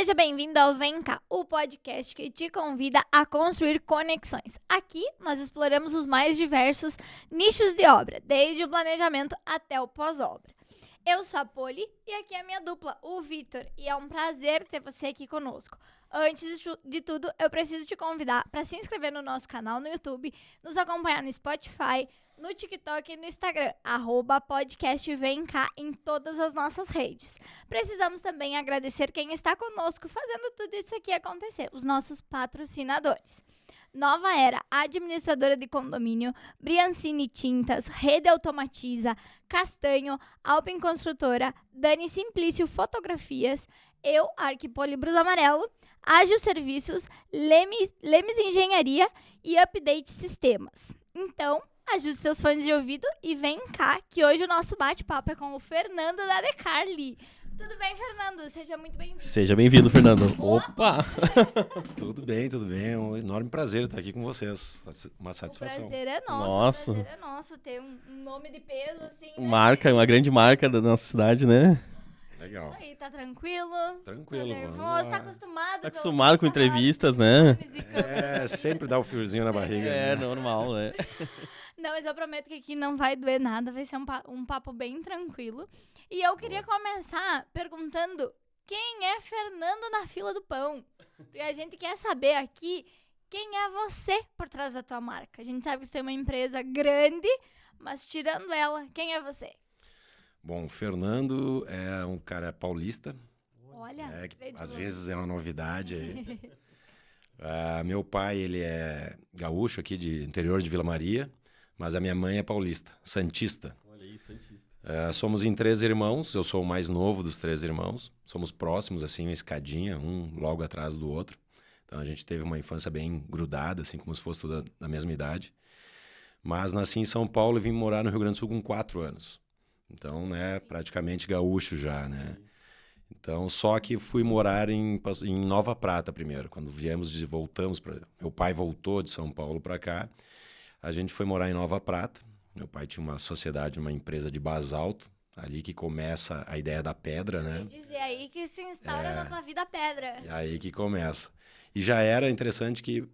Seja bem-vindo ao Vem Cá, o podcast que te convida a construir conexões. Aqui nós exploramos os mais diversos nichos de obra, desde o planejamento até o pós-obra. Eu sou a Poli e aqui é a minha dupla, o Vitor, e é um prazer ter você aqui conosco. Antes de tudo, eu preciso te convidar para se inscrever no nosso canal no YouTube, nos acompanhar no Spotify, no TikTok e no Instagram, @podcastvemcá em todas as nossas redes. Precisamos também agradecer quem está conosco fazendo tudo isso aqui acontecer, os nossos patrocinadores. Nova Era, administradora de condomínio, Briancini Tintas, Rede Automatiza, Castanho, Alpen Construtora, Dani Simplício Fotografias, eu, Arquipoli Brus Amarelo, Ágil Serviços, Lemes Engenharia e Update Sistemas. Então, ajuste seus fones de ouvido e vem cá, que hoje o nosso bate-papo é com o Fernando da Decarli. Tudo bem, Fernando? Seja muito bem-vindo. Seja bem-vindo, Fernando. Opa! Tudo bem. É um enorme prazer estar aqui com vocês. Uma satisfação. O prazer é nosso. Nossa. O prazer é nosso ter um nome de peso, assim, né? Uma grande marca da nossa cidade, né? Legal. Isso aí, tá tranquilo? Tranquilo, Tá vamos nervoso? lá. Tá acostumado? Tá acostumado com entrevistas, né? Sempre dá o fiozinho na barriga. É, né? normal, né? Não, mas eu prometo que aqui não vai doer nada, vai ser um papo bem tranquilo. E eu queria começar perguntando quem é Fernando na fila do pão? Porque a gente quer saber aqui quem é você por trás da tua marca. A gente sabe que tu tem uma empresa grande, mas tirando ela, quem é você? Bom, o Fernando é um cara paulista. Olha, Que veio de às longe. vezes é uma novidade aí. Meu pai, ele é gaúcho aqui de interior de Vila Maria, mas a minha mãe é paulista, santista. Olha aí, santista. Somos em 3 irmãos, eu sou o mais novo dos 3 irmãos. Somos próximos, assim, uma escadinha, um logo atrás do outro. Então a gente teve uma infância bem grudada, assim, como se fosse toda da mesma idade. Mas nasci em São Paulo e vim morar no Rio Grande do Sul com 4 anos. Então, né, praticamente gaúcho já, né? Então, só que fui morar em Nova Prata primeiro. Quando voltamos para... Meu pai voltou de São Paulo para cá. A gente foi morar em Nova Prata. Meu pai tinha uma sociedade, uma empresa de basalto. Ali que começa a ideia da pedra, né? Quer dizer, aí que se instaura na tua vida a pedra. É aí que começa. E já era interessante que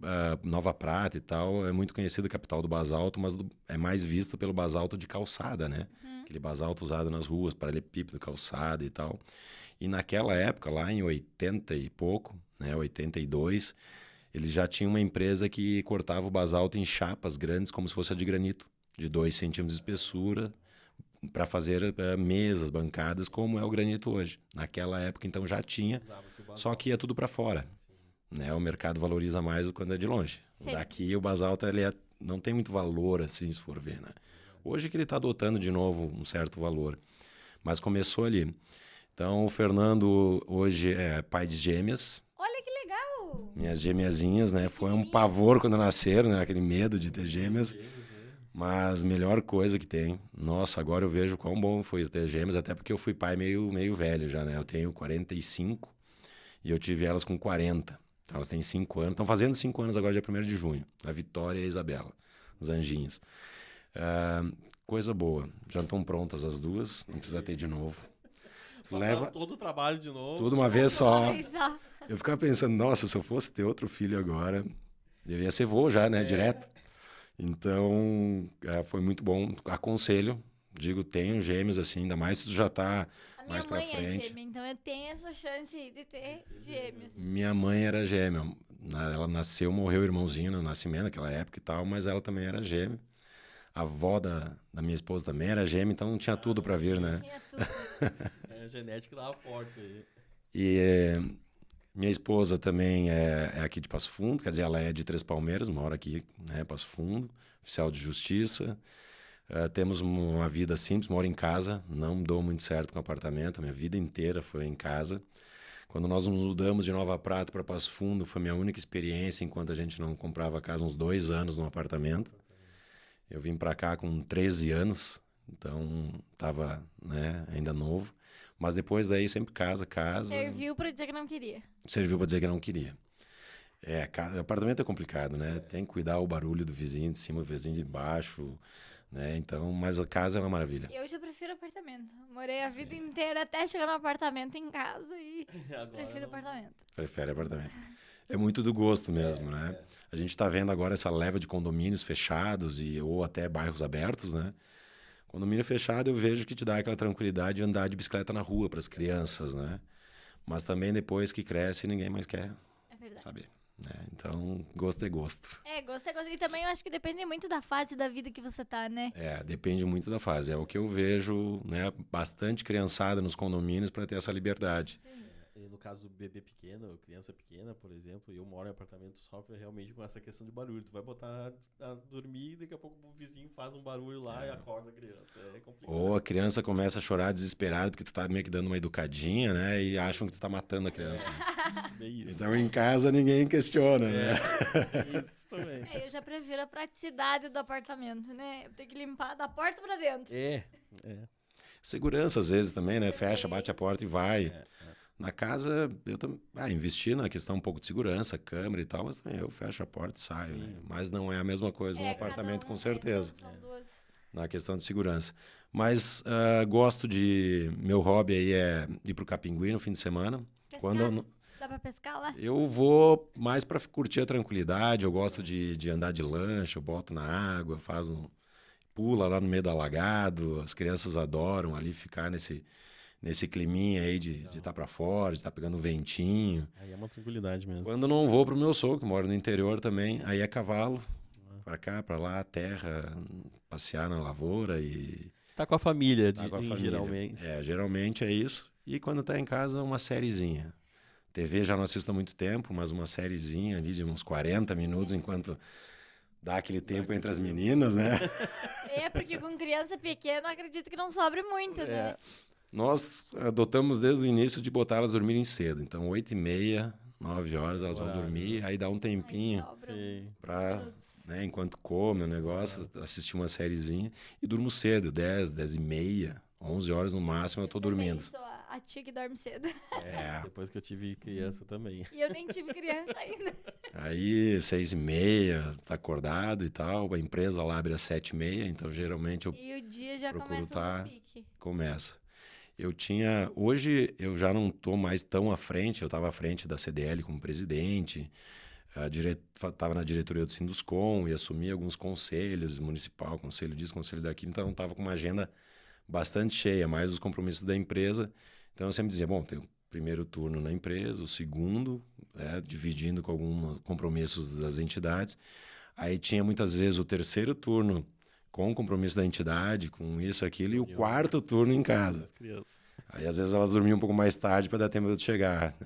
Nova Prata e tal é muito conhecida a capital do basalto, mas é mais visto pelo basalto de calçada, né? Aquele basalto usado nas ruas, paralelepípedo, calçada e tal. E naquela época, lá em 80 e pouco, né, 82, eles já tinham uma empresa que cortava o basalto em chapas grandes, como se fosse a de granito, de 2 centímetros de espessura, para fazer mesas, bancadas, como é o granito hoje. Naquela época, então, já tinha, só que ia tudo para fora. Né? O mercado valoriza mais quando é de longe. Sim. Daqui, o basalto não tem muito valor, assim, se for ver. Né? Hoje que ele está adotando de novo um certo valor. Mas começou ali. Então, o Fernando hoje é pai de gêmeas. Olha que legal! Minhas gêmeazinhas, né? Foi um pavor quando nasceram, né? Aquele medo de ter gêmeas. Mas melhor coisa que tem. Nossa, agora eu vejo quão bom foi ter gêmeas, até porque eu fui pai meio velho já, né? Eu tenho 45 e eu tive elas com 40. Então, elas têm 5 anos. Estão fazendo 5 anos agora, dia 1º de junho. A Vitória e a Isabela, os anjinhos. Coisa boa. Já estão prontas as duas, não precisa ter de novo. Leva todo o trabalho de novo. Tudo uma vez só. Exato. Eu ficava pensando, nossa, se eu fosse ter outro filho agora, eu ia ser vô já, né? Direto. Então, foi muito bom. Aconselho, digo, tenho gêmeos assim, ainda mais se tu já tá mais pra Minha mãe é frente. gêmea, então eu tenho essa chance aí de ter gêmeos. Minha mãe era gêmea. Ela nasceu, morreu o irmãozinho no nascimento, naquela época e tal, mas ela também era gêmea. A avó da minha esposa também era gêmea, então tinha tudo pra vir, né? Tinha tudo. A genética dava forte aí. E minha esposa também é aqui de Passo Fundo, quer dizer, ela é de Três Palmeiras, mora aqui, né, Passo Fundo, oficial de justiça. Temos uma vida simples, moro em casa, não dou muito certo com apartamento, a minha vida inteira foi em casa. Quando nós nos mudamos de Nova Prata para Passo Fundo, foi minha única experiência enquanto a gente não comprava casa, uns 2 anos num apartamento. Eu vim para cá com 13 anos, então estava, né, ainda novo. Mas depois daí sempre casa. Serviu pra dizer que não queria. Serviu para dizer que não queria. Apartamento é complicado, né? Tem que cuidar o barulho do vizinho de cima, o vizinho de baixo, né? Então, mas a casa é uma maravilha. Eu já prefiro apartamento. Morei a vida inteira até chegar no apartamento em casa e prefiro apartamento. Prefere apartamento. É muito do gosto mesmo, né? A gente está vendo agora essa leva de condomínios fechados ou até bairros abertos, né? Condomínio fechado eu vejo que te dá aquela tranquilidade de andar de bicicleta na rua para as crianças, né? Mas também depois que cresce ninguém mais quer saber. Né? Então, gosto é gosto. Gosto é gosto. E também eu acho que depende muito da fase da vida que você tá, né? Depende muito da fase. É o que eu vejo, né? Bastante criançada nos condomínios para ter essa liberdade. Sim. No caso do bebê pequeno, criança pequena, por exemplo, eu moro em apartamento, sofre realmente com essa questão de barulho. Tu vai botar a dormir e daqui a pouco o vizinho faz um barulho lá e acorda a criança. É complicado. Ou a criança começa a chorar desesperado porque tu tá meio que dando uma educadinha, né? E acham que tu tá matando a criança. Então em casa ninguém questiona, né? Isso também. Eu já prefiro a praticidade do apartamento, né? Eu tenho que limpar da porta pra dentro. Segurança às vezes também, né? Fecha, bate a porta e vai. Na casa, eu também investi na questão um pouco de segurança, câmera e tal, mas também eu fecho a porta e saio, né? Mas não é a mesma coisa num apartamento, com certeza. Na questão de segurança. Mas gosto de... Meu hobby aí é ir pro Capinguí no fim de semana. Pescar? Dá pra pescar lá? Eu vou mais para curtir a tranquilidade, eu gosto de andar de lancha, eu boto na água, pula lá no meio do alagado, as crianças adoram ali ficar nesse climinha aí de estar para fora, de estar pegando um ventinho. Aí é uma tranquilidade mesmo. Quando não vou pro meu sogro, que mora no interior também, aí é cavalo, para cá, para lá, terra, passear na lavoura e... Está com a família, geralmente. Geralmente é isso. E quando tá em casa, uma sériezinha. TV já não assisto há muito tempo, mas uma sériezinha ali de uns 40 minutos, enquanto dá aquele tempo entre as meninas, né? Porque com criança pequena, acredito que não sobre muito, né? Nós adotamos desde o início de botar elas dormirem cedo. Então, 8h30, 9 horas, elas vão dormir. Aí dá um tempinho para, né, enquanto come o negócio, assistir uma sériezinha. E durmo cedo, 10, 10h30, 11 horas no máximo, eu tô dormindo. Sou a tia que dorme cedo. Depois que eu tive criança também. E eu nem tive criança ainda. Aí, 6h30, tá acordado e tal. A empresa lá abre às 7h30, então geralmente eu E o dia já procuro começa no pique. Começa. Hoje eu já não estou mais tão à frente, eu estava à frente da CDL como presidente, estava na diretoria do Sinduscom e assumi alguns conselhos, municipal, conselho disso, conselho daquilo, então estava com uma agenda bastante cheia, mais os compromissos da empresa. Então eu sempre dizia, bom, tem o primeiro turno na empresa, o segundo, dividindo com alguns compromissos das entidades. Aí tinha muitas vezes o terceiro turno com o compromisso da entidade, com isso, aquilo, e o quarto turno em casa. Aí às vezes elas dormiam um pouco mais tarde para dar tempo de chegar.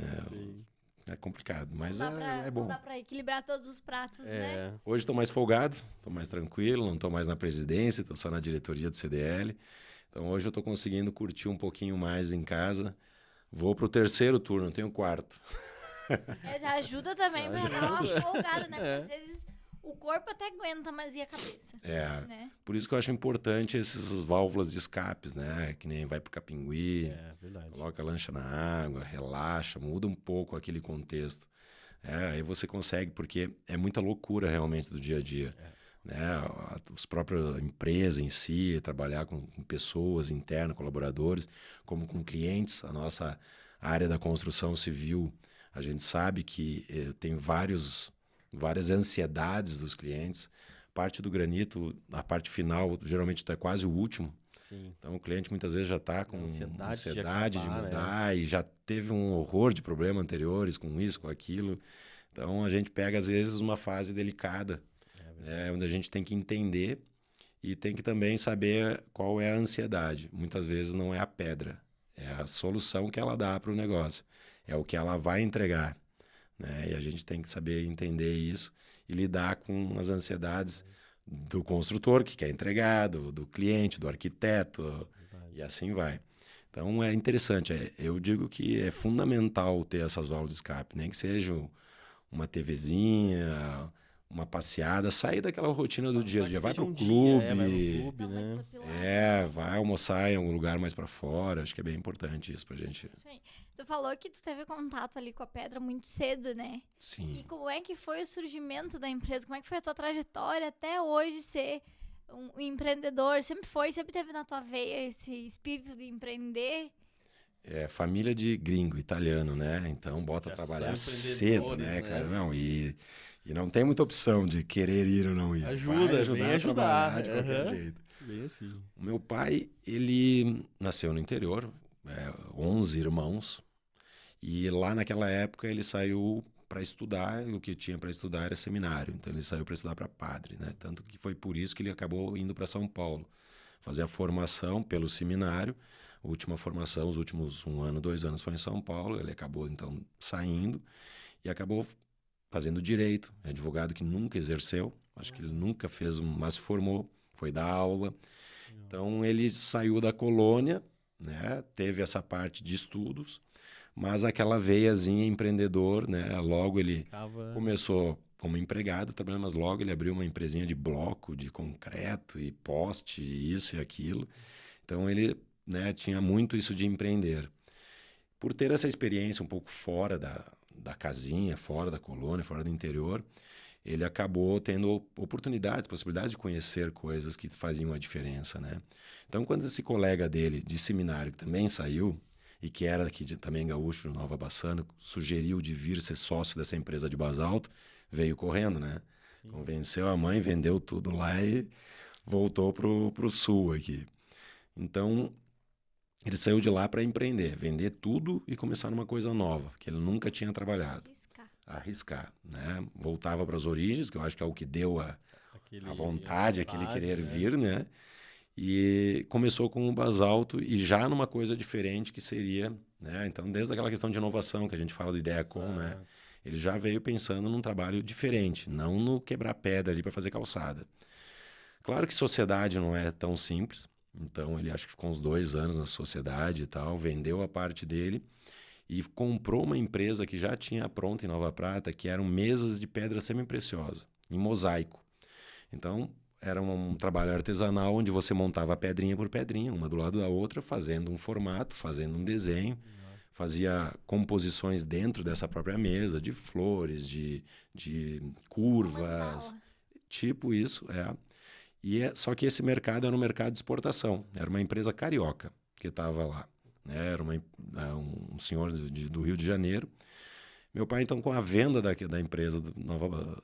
É complicado, mas é bom. Não dá para equilibrar todos os pratos, né? Hoje estou mais folgado, estou mais tranquilo, não estou mais na presidência, estou só na diretoria do CDL. Então hoje eu estou conseguindo curtir um pouquinho mais em casa. Vou pro terceiro turno, não tenho quarto. Já ajuda também para dar uma folgada, né? Porque às vezes o corpo até aguenta, mas e a cabeça? Né? Por isso que eu acho importante essas válvulas de escapes, né? Que nem vai pro Capinguí, coloca a lancha na água, relaxa, muda um pouco aquele contexto. Aí você consegue, porque é muita loucura realmente do dia a dia. Né? Os próprios empresas em si, trabalhar com pessoas internas, colaboradores, como com clientes. A nossa área da construção civil, a gente sabe que tem várias ansiedades dos clientes. Parte do granito, a parte final, geralmente é quase o último. Sim. Então o cliente muitas vezes já está com ansiedade de mudar, né? E já teve um horror de problemas anteriores com isso, com aquilo. Então a gente pega às vezes uma fase delicada, onde a gente tem que entender e tem que também saber qual é a ansiedade. Muitas vezes não é a pedra, é a solução que ela dá para o negócio, é o que ela vai entregar. Né? E a gente tem que saber entender isso e lidar com as ansiedades do construtor que quer entregar, do cliente, do arquiteto, e assim vai. Então é interessante, eu digo que é fundamental ter essas válvulas de escape, nem que seja uma TVzinha, uma passeada, sair daquela rotina do dia a dia, vai pro clube, né? Vai almoçar em algum lugar mais para fora, acho que é bem importante isso pra gente. Tu falou que tu teve contato ali com a pedra muito cedo, né? Sim. E como é que foi o surgimento da empresa? Como é que foi a tua trajetória até hoje ser um empreendedor? Sempre teve na tua veia esse espírito de empreender? É família de gringo, italiano, né? Então bota Já trabalhar são cedo, né, empreendedores, cara? né? Não, e não tem muita opção de querer ir ou não ir. Ajuda, Vai ajudar vem a trabalhar ajudar. de qualquer Aham. jeito. Bem assim. O meu pai, ele nasceu no interior, 11 irmãos, e lá naquela época ele saiu para estudar, e o que tinha para estudar era seminário, então ele saiu para estudar para padre, né? Tanto que foi por isso que ele acabou indo para São Paulo, fazer a formação pelo seminário, a última formação, os últimos 1 ano, 2 anos foi em São Paulo, ele acabou então saindo e acabou fazendo direito, é advogado que nunca exerceu, acho que ele nunca fez, mas formou, foi dar aula. Então ele saiu da colônia, né? Teve essa parte de estudos, mas aquela veiazinha empreendedor, né? Logo ele começou como empregado, trabalhando, mas logo ele abriu uma empresinha de bloco, de concreto e poste, e isso e aquilo. Então ele, né, tinha muito isso de empreender. Por ter essa experiência um pouco fora da casinha, fora da colônia, fora do interior, ele acabou tendo oportunidades, possibilidades de conhecer coisas que faziam a diferença, né? Então, quando esse colega dele de seminário, que também saiu, e que era aqui também gaúcho, Nova Bassano, sugeriu de vir ser sócio dessa empresa de basalto, veio correndo, né? Sim. Convenceu a mãe, vendeu tudo lá e voltou pro sul aqui. Então, ele saiu de lá para empreender, vender tudo e começar numa coisa nova, que ele nunca tinha trabalhado. Arriscar, né? Voltava para as origens, que eu acho que é o que deu a vontade, aquele querer vir, né? E começou com o basalto e já numa coisa diferente que seria, né? Então, desde aquela questão de inovação que a gente fala do IdeaCon, né? Ele já veio pensando num trabalho diferente, não no quebrar pedra ali para fazer calçada. Claro que sociedade não é tão simples, então ele acho que ficou uns 2 anos na sociedade e tal, vendeu a parte dele e comprou uma empresa que já tinha pronta em Nova Prata, que eram mesas de pedra semi-preciosa, em mosaico. Então, era um trabalho artesanal onde você montava pedrinha por pedrinha, uma do lado da outra, fazendo um formato, fazendo um desenho, fazia composições dentro dessa própria mesa, de flores, de curvas, tipo isso, só que esse mercado era um mercado de exportação, era uma empresa carioca que estava lá. Era um senhor do Rio de Janeiro. Meu pai, então, com a venda da empresa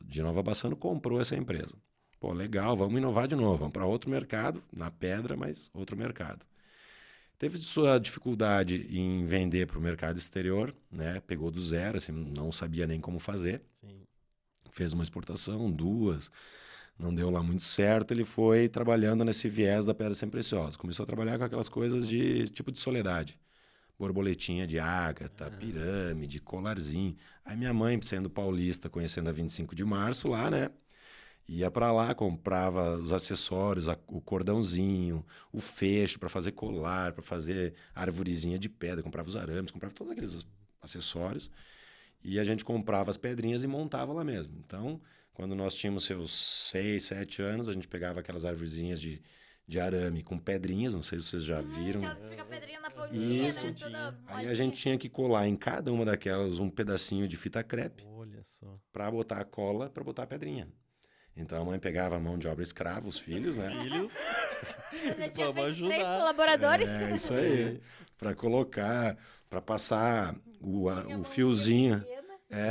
de Nova Bassano, comprou essa empresa. Pô, legal, vamos inovar de novo, vamos para outro mercado, na pedra, mas outro mercado. Teve sua dificuldade em vender para o mercado exterior, né? Pegou do zero, assim, não sabia nem como fazer. Sim. Fez uma exportação, 2, não deu lá muito certo, ele foi trabalhando nesse viés da pedra semi-preciosa. Começou a trabalhar com aquelas coisas de tipo de soledade. Borboletinha de ágata, pirâmide, colarzinho. Aí minha mãe, sendo paulista, conhecendo a 25 de março lá, né? Ia para lá, comprava os acessórios, o cordãozinho, o fecho para fazer colar, para fazer arvorezinha de pedra, comprava os arames, comprava todos aqueles acessórios. E a gente comprava as pedrinhas e montava lá mesmo. Então, quando nós tínhamos seus 6, 7 anos, a gente pegava aquelas arvorezinhas de arame com pedrinhas, não sei se vocês já viram. Aquelas que fica a pedrinha na pontinha, Isso. né? Toda Aí a gente tinha que colar em cada uma daquelas um pedacinho de fita crepe Olha só. para botar a cola, para botar a pedrinha. Então a mãe pegava a mão de obra escrava, os filhos, né? Filhos, Eu já tinha vamos feito 3 ajudar. colaboradores. É isso aí. Para colocar, para passar o Tinha fiozinho. pequena.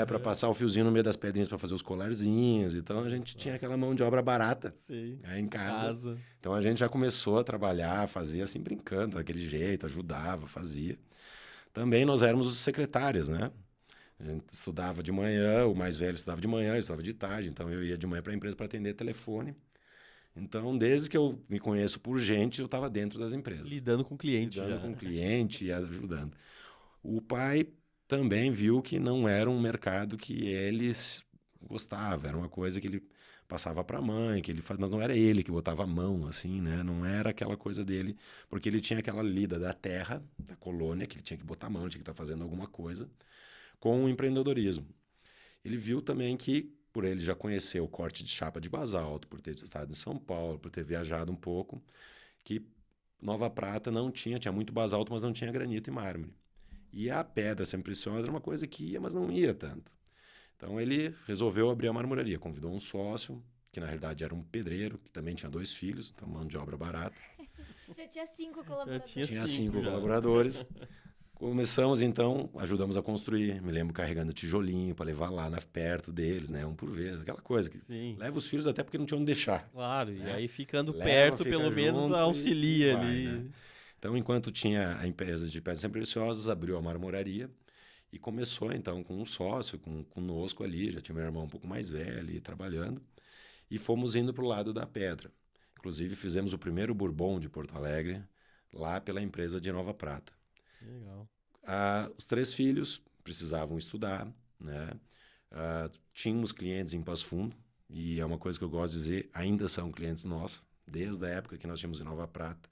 Para passar o fiozinho no meio das pedrinhas para fazer os colarzinhos. Então a gente tinha aquela mão de obra barata Sim. em casa. Então a gente já começou a trabalhar, fazia assim brincando, daquele jeito, ajudava, fazia. Também nós éramos os secretários, né? A gente estudava de manhã, o mais velho estudava de manhã, eu estudava de tarde, então eu ia de manhã para a empresa para atender telefone. Então, desde que eu me conheço por gente, eu estava dentro das empresas. Lidando com o cliente Lidando já. com o cliente e ajudando. O pai também viu que não era um mercado que ele gostava, era uma coisa que ele passava para a mãe, mas não era ele que botava a mão, assim, né? Não era aquela coisa dele, porque ele tinha aquela lida da terra, da colônia, que ele tinha que botar a mão, tinha que estar fazendo alguma coisa, com o empreendedorismo. Ele viu também que, por ele já conhecer o corte de chapa de basalto, por ter estado em São Paulo, por ter viajado um pouco, que Nova Prata não tinha muito basalto, mas não tinha granito e mármore. E a pedra semi-preciosa era uma coisa que ia, mas não ia tanto. Então ele resolveu abrir a marmoraria, convidou um sócio, que na realidade era um pedreiro, que também tinha 2 filhos, então mão de obra barata. Já tinha 5 colaboradores. Tinha cinco 5 já. colaboradores. Começamos, então, ajudamos a construir. Me lembro carregando tijolinho para levar lá perto deles, né? Um por vez, aquela coisa que Sim. leva os filhos até porque não tinham onde deixar. Claro, e aí ficando Leva, perto, fica pelo menos junto auxilia e vai, ali. né? Então, enquanto tinha a empresa de pedras preciosas, abriu a marmoraria e começou, então, com um sócio, conosco ali. Já tinha meu irmão um pouco mais velho e trabalhando. E fomos indo para o lado da pedra. Inclusive, fizemos o primeiro Bourbon de Porto Alegre, lá pela empresa de Nova Prata. Legal. Os 3 filhos precisavam estudar, né? Tínhamos clientes em Passo Fundo, e é uma coisa que eu gosto de dizer, ainda são clientes nossos, desde a época que nós tínhamos em Nova Prata.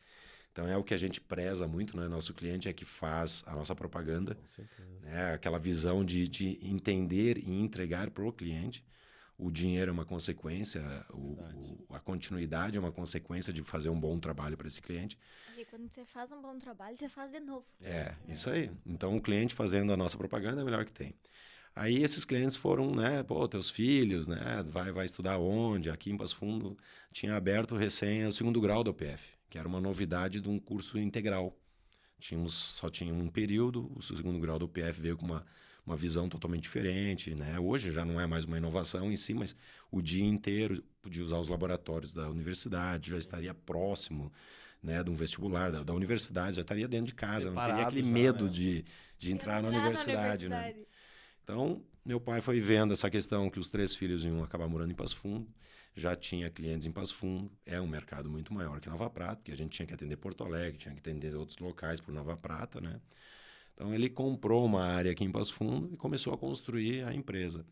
Então é o que a gente preza muito, né? Nosso cliente é que faz a nossa propaganda, Com certeza. né? Aquela visão de entender e entregar para o cliente. O dinheiro é uma consequência, a continuidade é uma consequência de fazer um bom trabalho para esse cliente. E quando você faz um bom trabalho, você faz de novo. Isso aí. Então, o cliente fazendo a nossa propaganda é o melhor que tem. Aí, esses clientes foram, né? Pô, teus filhos, né? Vai estudar onde? Aqui em Passo Fundo tinha aberto recém o 2º grau da UPF, que era uma novidade de um curso integral. Só tinha um período, o 2º grau da UPF veio com uma visão totalmente diferente, né? Hoje já não é mais uma inovação em si, mas o dia inteiro podia usar os laboratórios da universidade, já estaria próximo, né, de um vestibular da universidade, já estaria dentro de casa, não teria aquele já, medo né? de entrar na universidade, né? Então, meu pai foi vendo essa questão que os 3 filhos iam acabar morando em Passo Fundo, já tinha clientes em Passo Fundo, é um mercado muito maior que Nova Prata, porque a gente tinha que atender Porto Alegre, tinha que atender outros locais por Nova Prata, né? Então, ele comprou uma área aqui em Passo Fundo e começou a construir a empresa.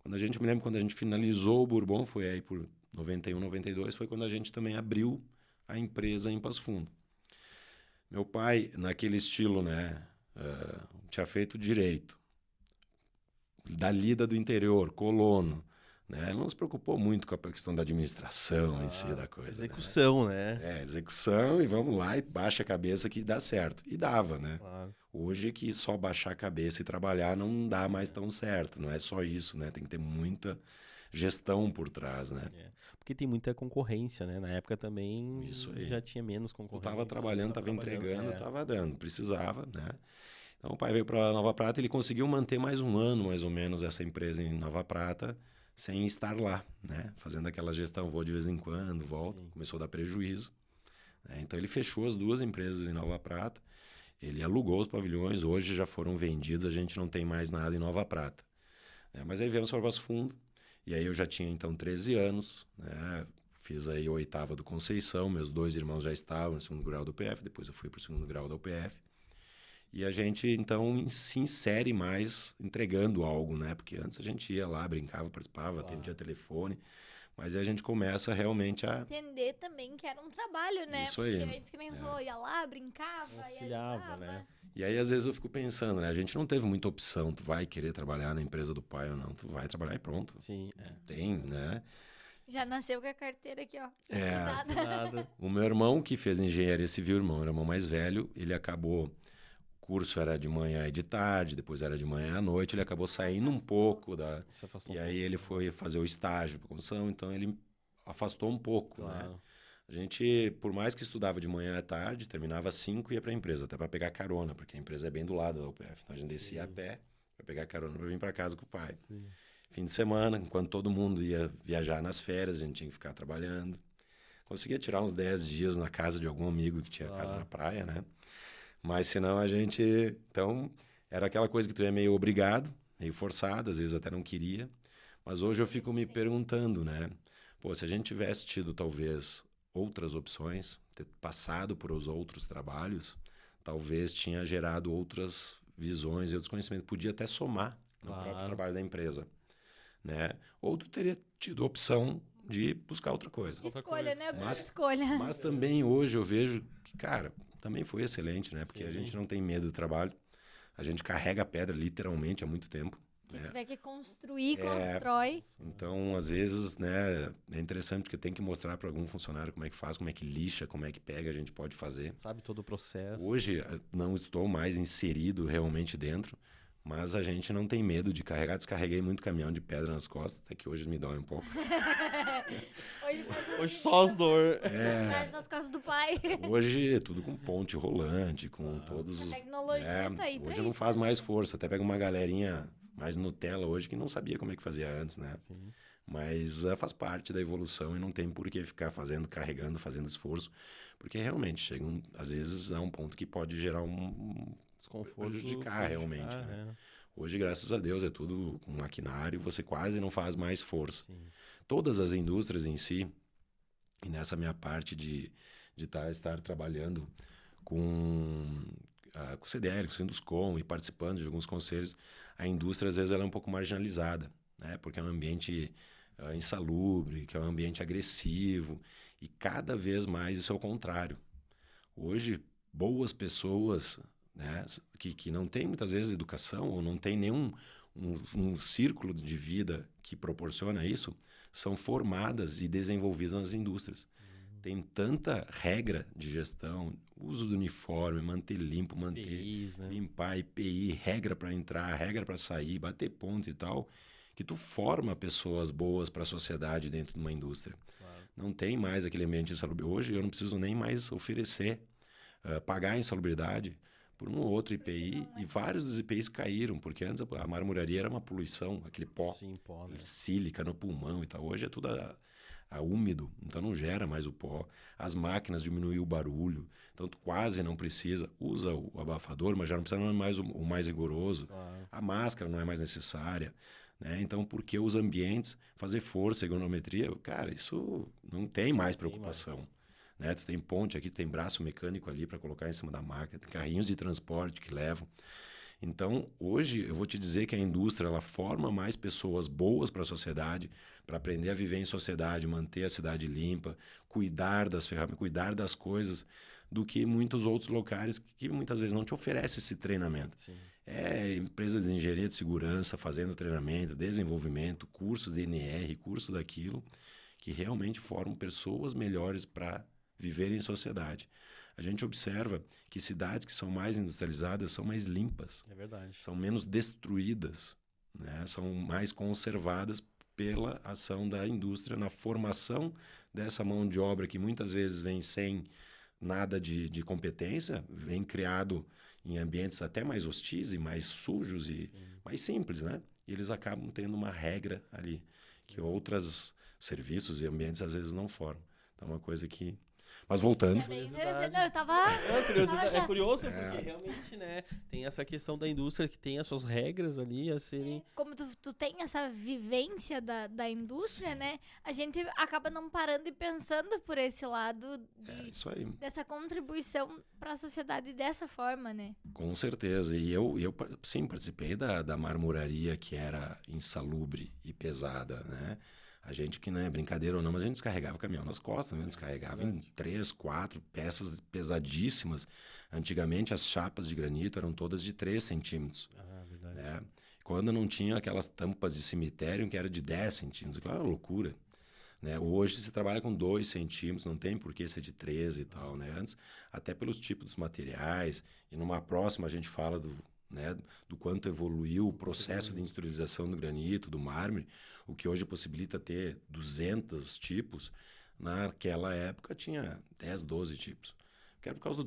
Me lembro quando a gente finalizou o Bourbon, foi aí por 91, 92, foi quando a gente também abriu a empresa em Passo Fundo. Meu pai, naquele estilo, né, tinha feito direito, da lida do interior, colono, né? Ele não se preocupou muito com a questão da administração em si da coisa. Execução, né? Execução e vamos lá e baixa a cabeça que dá certo. E dava, né? Claro. Hoje que só baixar a cabeça e trabalhar não dá mais tão certo. Não é só isso, né? Tem que ter muita gestão por trás, né? Porque tem muita concorrência, né? Na época também Isso aí. já tinha menos Eu concorrência. estava trabalhando, estava entregando, é. estava dando. Precisava, né? Então o pai veio para Nova Prata, ele conseguiu manter mais um ano, mais ou menos, essa empresa em Nova Prata, sem estar lá, né? Fazendo aquela gestão, vou de vez em quando, volto. Sim. Começou a dar prejuízo, né? Então ele fechou as 2 empresas em Nova Prata, ele alugou os pavilhões, hoje já foram vendidos, a gente não tem mais nada em Nova Prata, né? Mas aí viemos para Passo Fundo, e aí eu já tinha então 13 anos, né? Fiz aí a 8ª do Conceição, meus 2 irmãos já estavam no 2º grau da UPF, depois eu fui para o 2º grau da UPF. E a gente, então, se insere mais entregando algo, né? Porque antes a gente ia lá, brincava, participava, atendia telefone. Mas aí a gente começa realmente a... Entender também que era um trabalho, né? Isso aí. Porque antes que nem falou, ia lá, brincava, Auxiliava, ia ajudava. né? E aí, às vezes, eu fico pensando, né? A gente não teve muita opção. Tu vai querer trabalhar na empresa do pai ou não. Tu vai trabalhar e pronto. Sim, Tem, né? Já nasceu com a carteira aqui, ó. É. assinada. nada. O meu irmão, que fez engenharia civil, o irmão mais velho, ele acabou... O curso era de manhã e de tarde, depois era de manhã à noite, ele acabou saindo um pouco da... Se afastou E um aí ele foi fazer o estágio para construção, então ele afastou um pouco, pouco. né? Claro. A gente, por mais que estudava de manhã à tarde, terminava às 5 e ia para a empresa, até para pegar carona, porque a empresa é bem do lado da UPF. Então a gente descia a pé para pegar carona para vir para casa com o pai. Sim. Fim de semana, enquanto todo mundo ia viajar nas férias, a gente tinha que ficar trabalhando. Conseguia tirar uns 10 dias na casa de algum amigo que tinha casa na praia, né? Mas senão a gente... Então, era aquela coisa que tu é meio obrigado, meio forçado, às vezes até não queria. Mas hoje eu fico me perguntando, né? Pô, se a gente tivesse tido talvez outras opções, ter passado por os outros trabalhos, talvez tinha gerado outras visões e outros conhecimentos. Podia até somar no próprio trabalho da empresa, né? Ou tu teria tido a opção de buscar outra coisa. Escolha, né? Mas- Escolha. Mas também hoje eu vejo que, cara, também foi excelente, né? Porque a Sim. gente não tem medo do trabalho. A gente carrega a pedra literalmente há muito tempo. Se né? tiver que construir, constrói. Então, às vezes, né, é interessante porque tem que mostrar para algum funcionário como é que faz, como é que lixa, como é que pega, a gente pode fazer. Sabe todo o processo. Hoje, não estou mais inserido realmente dentro, Mas a gente não tem medo de carregar. Descarreguei muito caminhão de pedra nas costas, até que hoje me dói um pouco. Hoje só as dor. Nas costas do pai. Hoje é tudo com ponte rolante, com todos A os... tecnologia tá aí pra hoje não isso, faz mais força. Até pega uma galerinha mais Nutella hoje que não sabia como é que fazia antes, né? Sim. Mas faz parte da evolução e não tem por que ficar carregando, fazendo esforço. Porque realmente chega, às vezes, a um ponto que pode gerar um Desconforto. prejudicar realmente, né? É. Hoje, graças a Deus, é tudo com maquinário, você quase não faz mais força. Sim. Todas as indústrias em si, e nessa minha parte de estar trabalhando com o CDL, com o Sinduscom e participando de alguns conselhos, a indústria às vezes ela é um pouco marginalizada, né? Porque é um ambiente insalubre, que é um ambiente agressivo, e cada vez mais isso é o contrário. Hoje, boas pessoas, né, que não têm muitas vezes educação ou não tem nenhum um círculo de vida que proporciona isso, são formadas e desenvolvidas nas indústrias. Tem tanta regra de gestão, uso do uniforme, manter limpo, manter IPIs, né? limpar, IPI, regra para entrar, regra para sair, bater ponto e tal, que tu forma pessoas boas para a sociedade dentro de uma indústria. Claro. Não tem mais aquele ambiente insalubre. Hoje eu não preciso nem mais oferecer, pagar a insalubridade por um ou outro IPI, e vários dos IPIs caíram, porque antes a marmoraria era uma poluição, aquele pó, Sim, pó, né? sílica no pulmão e tal. Hoje é tudo úmido, então não gera mais o pó. As máquinas diminuem o barulho, então tu quase não precisa. Usa o abafador, mas já não precisa, não é mais o mais rigoroso. Claro. A máscara não é mais necessária, né? Então, por que os ambientes fazer força, ergonometria? Cara, isso não tem mais preocupação. Né? Tu tem ponte aqui, tu tem braço mecânico ali para colocar em cima da máquina, tem carrinhos de transporte que levam. Então, hoje, eu vou te dizer que a indústria ela forma mais pessoas boas para a sociedade, para aprender a viver em sociedade, manter a cidade limpa, cuidar das ferramentas, cuidar das coisas, do que muitos outros locais que muitas vezes não te oferecem esse treinamento. Sim. É empresas de engenharia de segurança fazendo treinamento, desenvolvimento, cursos de NR, curso daquilo, que realmente formam pessoas melhores para viver em sociedade. A gente observa que cidades que são mais industrializadas são mais limpas. É verdade. São menos destruídas, né? São mais conservadas pela ação da indústria na formação dessa mão de obra que muitas vezes vem sem nada de competência, vem criado em ambientes até mais hostis e mais sujos e mais simples, né? E eles acabam tendo uma regra ali que outros serviços e ambientes às vezes não formam. Então é uma coisa que... Mas voltando... É bem interessante. Não, eu tava... É curioso, porque realmente, né, tem essa questão da indústria que tem as suas regras ali a serem... Como tu tem essa vivência da indústria, né? A gente acaba não parando e pensando por esse lado isso aí. dessa contribuição para a sociedade dessa forma, né? Com certeza. E eu sim, participei da marmoraria que era insalubre e pesada, né? A gente que não é brincadeira ou não, mas a gente descarregava caminhão nas costas, né? Descarregava em 3, 4 peças pesadíssimas. Antigamente as chapas de granito eram todas de 3 centímetros. Ah, verdade. Né? Quando não tinha aquelas tampas de cemitério que era de 10 centímetros. Aquilo era uma loucura. Né? Hoje se trabalha com 2 centímetros, não tem por que ser de 13 e tal. Né? Antes, até pelos tipos dos materiais, e numa próxima a gente fala do quanto evoluiu o processo de industrialização do granito, do mármore, o que hoje possibilita ter 200 tipos, naquela época tinha 10, 12 tipos. Que era por causa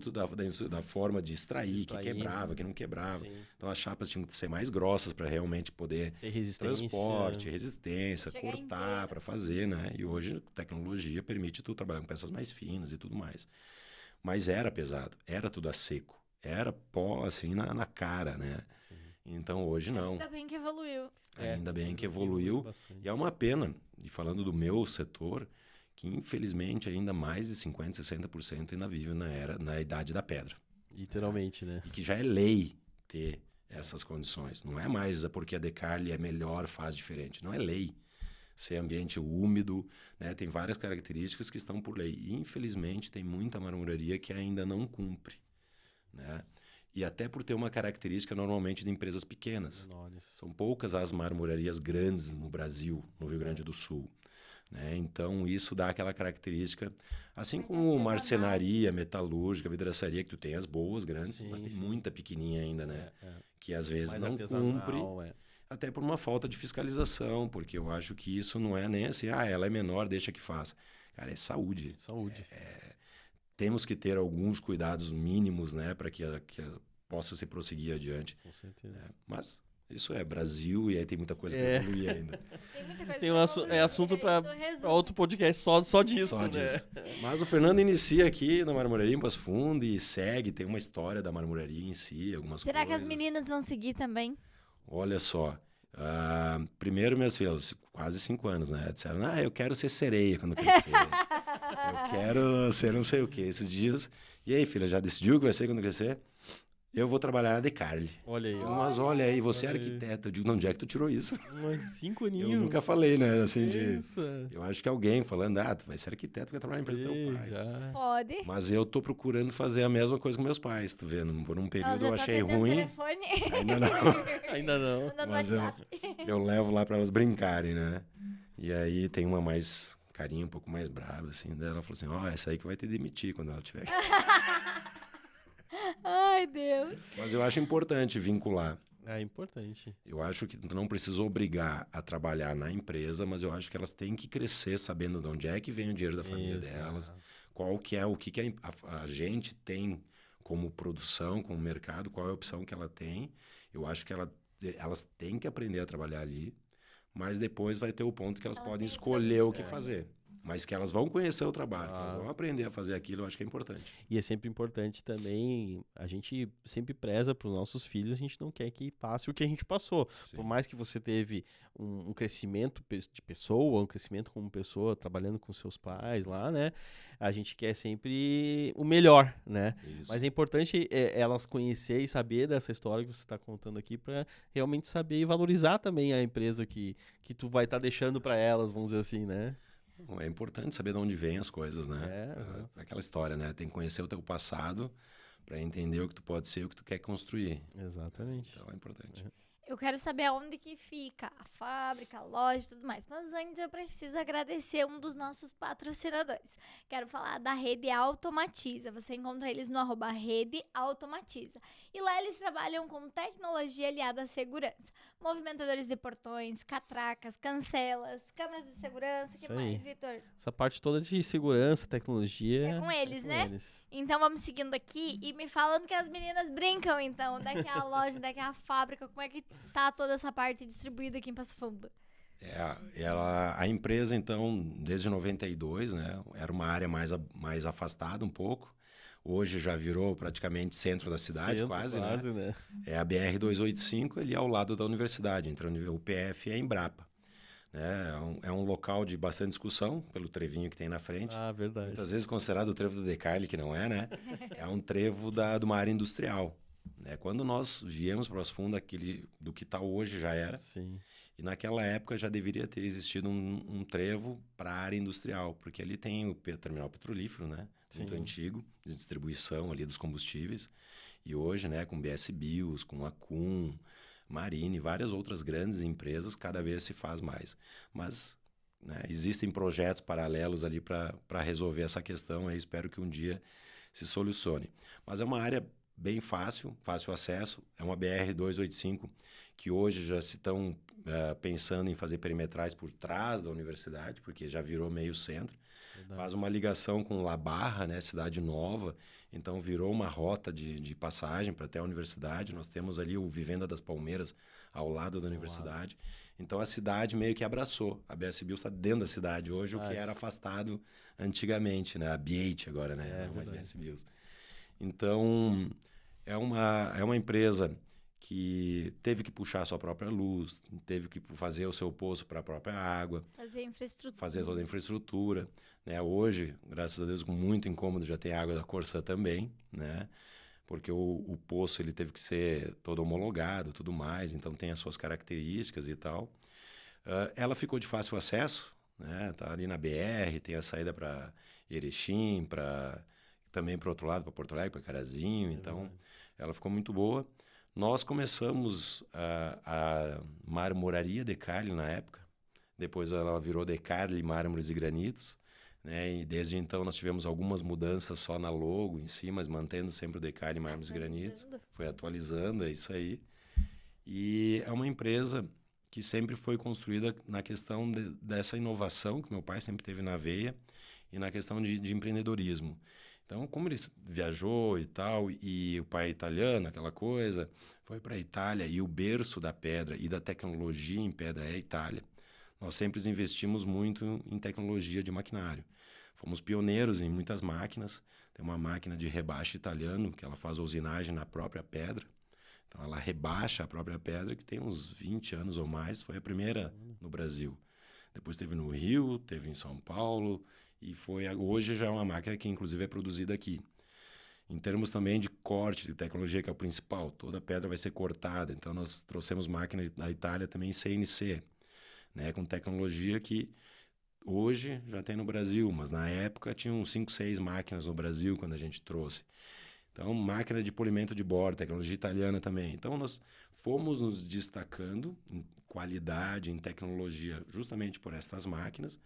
da forma de extrair, que quebrava, que não quebrava. Sim. Então as chapas tinham que ser mais grossas para realmente poder Ter resistência. transporte, resistência, Chegar cortar inteira. para fazer, né? E hoje a tecnologia permite tu trabalhar com peças mais finas e tudo mais. Mas era pesado, era tudo a seco. Era pó, assim, na cara, né? Sim. Então, hoje não. Ainda bem que evoluiu. Ainda bem que coisas evoluiu. bastante. E é uma pena, e falando do meu setor, que infelizmente ainda mais de 50%, 60% ainda vive na idade da pedra. Literalmente, né? E que já é lei ter essas condições. Não é mais porque a Decarli é melhor, faz diferente. Não é lei. Ser ambiente úmido, né? Tem várias características que estão por lei. E, infelizmente, tem muita marmoraria que ainda não cumpre. Né? E até por ter uma característica normalmente de empresas pequenas. Menores. São poucas as marmorarias grandes no Brasil, no Rio Grande do Sul. né? Então, isso dá aquela característica, assim Mais como artesanal. marcenaria, metalúrgica, vidraçaria, que tu tem as boas, grandes, Sim, mas tem sim. muita pequenininha ainda, né? Que às vezes Mais não artesanal, cumpre, até por uma falta de fiscalização, porque eu acho que isso não é nem assim, ela é menor, deixa que faça. Cara, é saúde. Saúde. Temos que ter alguns cuidados mínimos, né, para que possa se prosseguir adiante. Com certeza. Mas isso é Brasil e aí tem muita coisa para evoluir ainda. Tem muita coisa Tem pra assunto evoluir, para isso resume. outro podcast só disso, Só né? disso. Mas o Fernando inicia aqui na marmoraria em Passo Fundo e segue, tem uma história da marmoraria em si, algumas Será que as coisas. meninas vão seguir também? Olha só, primeiro minhas filhas, quase 5 anos, né? Disseram, eu quero ser sereia quando crescer. Eu quero ser não sei o quê. Esses dias, e aí filha, já decidiu o que vai ser quando crescer? Eu vou trabalhar na Decarli. Olha aí. Mas olha aí, você é Olha aí. arquiteto. Eu digo, onde é que tu tirou isso? Mas 5 Eu aninhos. nunca falei, né? Assim, Isso. eu acho que alguém falando, tu vai ser arquiteto, vai trabalhar na empresa do teu pai. Já. Pode. Mas eu tô procurando fazer a mesma coisa com meus pais, tu vendo? Por um Ela período já eu tá achei atendendo o ruim, telefone, ainda não. Ainda não. mandando Mas WhatsApp. eu levo lá pra elas brincarem, né? E aí tem uma mais carinha, um pouco mais brava, assim. Daí ela falou assim, essa aí que vai te demitir quando ela tiver. Ai, Deus. Mas eu acho importante vincular. É importante. Eu acho que tu não precisa obrigar a trabalhar na empresa, mas eu acho que elas têm que crescer sabendo de onde é que vem o dinheiro da família Exato. delas, qual que é, o que a gente tem como produção, como mercado, qual é a opção que ela tem. Eu acho que elas têm que aprender a trabalhar ali, mas depois vai ter o ponto que elas Elas podem têm escolher o opção de que escolha. fazer. Mas que elas vão conhecer o trabalho, que elas Ah. vão aprender a fazer aquilo, eu acho que é importante. E é sempre importante também, a gente sempre preza para os nossos filhos, a gente não quer que passe o que a gente passou. Sim. Por mais que você teve um crescimento de pessoa, um crescimento como pessoa, trabalhando com seus pais lá, né? A gente quer sempre o melhor, né? Isso. Mas é importante elas conhecer e saber dessa história que você está contando aqui para realmente saber e valorizar também a empresa que tu vai estar deixando para elas, vamos dizer assim, né? É importante saber de onde vêm as coisas, né? exato. Aquela história, né? Tem que conhecer o teu passado para entender o que tu pode ser e o que tu quer construir. Exatamente. Então é importante. Eu quero saber aonde que fica a fábrica, a loja e tudo mais. Mas antes eu preciso agradecer um dos nossos patrocinadores. Quero falar da Rede Automatiza. Você encontra eles no @Rede Automatiza. E lá eles trabalham com tecnologia aliada à segurança. Movimentadores de portões, catracas, cancelas, câmeras de segurança. O que Isso aí. mais, Vitor? Essa parte toda de segurança, tecnologia. É com eles, com né? eles. Então vamos seguindo aqui e me falando que as meninas brincam, então. Onde é que é a loja, onde é que é a fábrica, como é que tá toda essa parte distribuída aqui em Passo Fundo? A empresa, então, desde 92, né? Era uma área mais afastada um pouco. Hoje já virou praticamente centro da cidade, Centro, quase, né? né? É a BR-285, ali ao lado da universidade, entre a UPF e a Embrapa. Né? É um local de bastante discussão, pelo trevinho que tem na frente. Ah, verdade. Muitas vezes considerado o trevo do Decarli, que não é, né? É um trevo de uma área industrial. Né? Quando nós viemos para o Passo Fundo, do que está hoje já era. Sim. E naquela época já deveria ter existido um trevo para a área industrial, porque ali tem o terminal petrolífero, né? Muito Sim. antigo, de distribuição ali dos combustíveis. E hoje, né, com BS Bios, com a Kuhn, Marine, várias outras grandes empresas, cada vez se faz mais. Mas, né, existem projetos paralelos ali para resolver essa questão, e espero que um dia se solucione. Mas é uma área bem fácil acesso, é uma BR-285, que hoje já se estão pensando em fazer perimetrais por trás da universidade, porque já virou meio centro. Verdade. Faz uma ligação com La Barra, né, cidade nova, então virou uma rota de passagem para até a universidade. Nós temos ali o Vivenda das Palmeiras ao lado da universidade. Então a cidade meio que abraçou. A BS Bios está dentro da cidade hoje, o que era afastado antigamente, né? A BH agora, né? Não mais BS Bios. Então é uma empresa que teve que puxar a sua própria luz, teve que fazer o seu poço para a própria água, fazer toda a infraestrutura, né? Hoje, graças a Deus, com muito incômodo, já tem água da Corsã também, né? Porque o poço ele teve que ser todo homologado, tudo mais, então tem as suas características e tal. Ela ficou de fácil acesso, né? Tá ali na BR, tem a saída para Erechim, também para o outro lado, para Porto Alegre, para Carazinho, então ela ficou muito boa. Nós começamos a marmoraria Decarli na época, depois ela virou Decarli Mármores e Granitos, né? E desde então nós tivemos algumas mudanças só na logo em si, mas mantendo sempre o Decarli Mármores e Granitos. Foi atualizando, é isso aí. E é uma empresa que sempre foi construída na questão dessa inovação que meu pai sempre teve na veia e na questão de empreendedorismo. Então, como ele viajou e tal, e o pai é italiano, aquela coisa, foi para a Itália, e o berço da pedra e da tecnologia em pedra é a Itália, nós sempre investimos muito em tecnologia de maquinário. Fomos pioneiros em muitas máquinas. Tem uma máquina de rebaixo italiano, que ela faz a usinagem na própria pedra. Então, ela rebaixa a própria pedra, que tem uns 20 anos ou mais. Foi a primeira no Brasil. Depois teve no Rio, teve em São Paulo, e hoje já é uma máquina que, inclusive, é produzida aqui. Em termos também de corte de tecnologia, que é o principal, toda a pedra vai ser cortada. Então, nós trouxemos máquinas da Itália também CNC, né, com tecnologia que hoje já tem no Brasil, mas na época tinham 5, 6 máquinas no Brasil quando a gente trouxe. Então, máquina de polimento de borda, tecnologia italiana também. Então, nós fomos nos destacando em qualidade, em tecnologia, justamente por estas máquinas,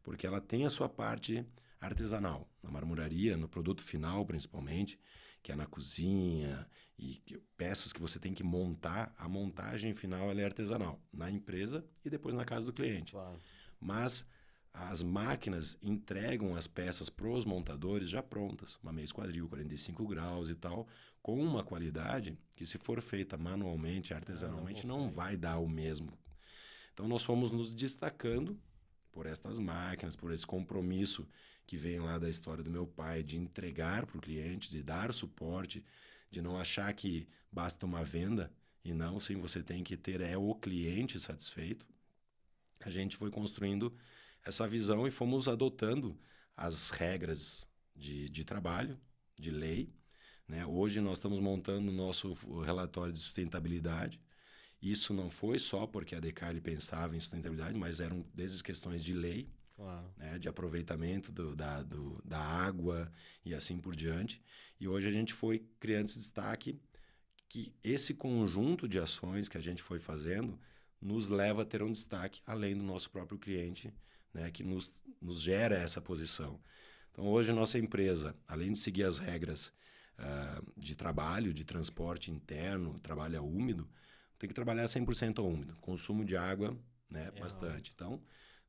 porque ela tem a sua parte artesanal, na marmoraria, no produto final principalmente, que é na cozinha, e peças que você tem que montar, a montagem final ela é artesanal, na empresa e depois na casa do cliente. Claro. Mas as máquinas entregam as peças para os montadores já prontas, uma meia esquadril, 45 graus e tal, com uma qualidade que, se for feita manualmente, artesanalmente, não vai dar o mesmo. Então, nós fomos nos destacando por estas máquinas, por esse compromisso que vem lá da história do meu pai, de entregar para o cliente, de dar suporte, de não achar que basta uma venda, e não, sim, você tem que ter o cliente satisfeito. A gente foi construindo essa visão e fomos adotando as regras de trabalho, de lei, né? Hoje nós estamos montando o nosso relatório de sustentabilidade. Isso não foi só porque a Decarli pensava em sustentabilidade, mas eram desde questões de lei, Claro. né? De aproveitamento da água e assim por diante. E hoje a gente foi criando esse destaque que esse conjunto de ações que a gente foi fazendo nos leva a ter um destaque além do nosso próprio cliente, né, que nos gera essa posição. Então, hoje, nossa empresa, além de seguir as regras de trabalho, de transporte interno, trabalho úmido, tem que trabalhar 100% úmido. Consumo de água, né, bastante. Então,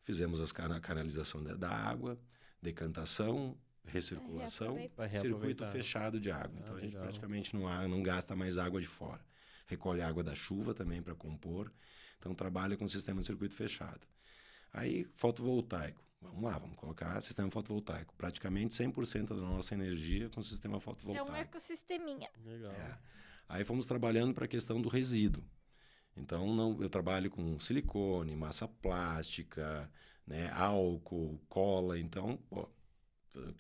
fizemos a canalização da água, decantação, recirculação, circuito fechado de água. Então, a gente praticamente não gasta mais água de fora. Recolhe água da chuva também para compor. Então, trabalha com sistema de circuito fechado. Aí, fotovoltaico. Vamos lá, vamos colocar sistema fotovoltaico. Praticamente 100% da nossa energia com sistema fotovoltaico. É um ecossisteminha. Legal. Aí fomos trabalhando para a questão do resíduo. Então, eu trabalho com silicone, massa plástica, né, álcool, cola. Então,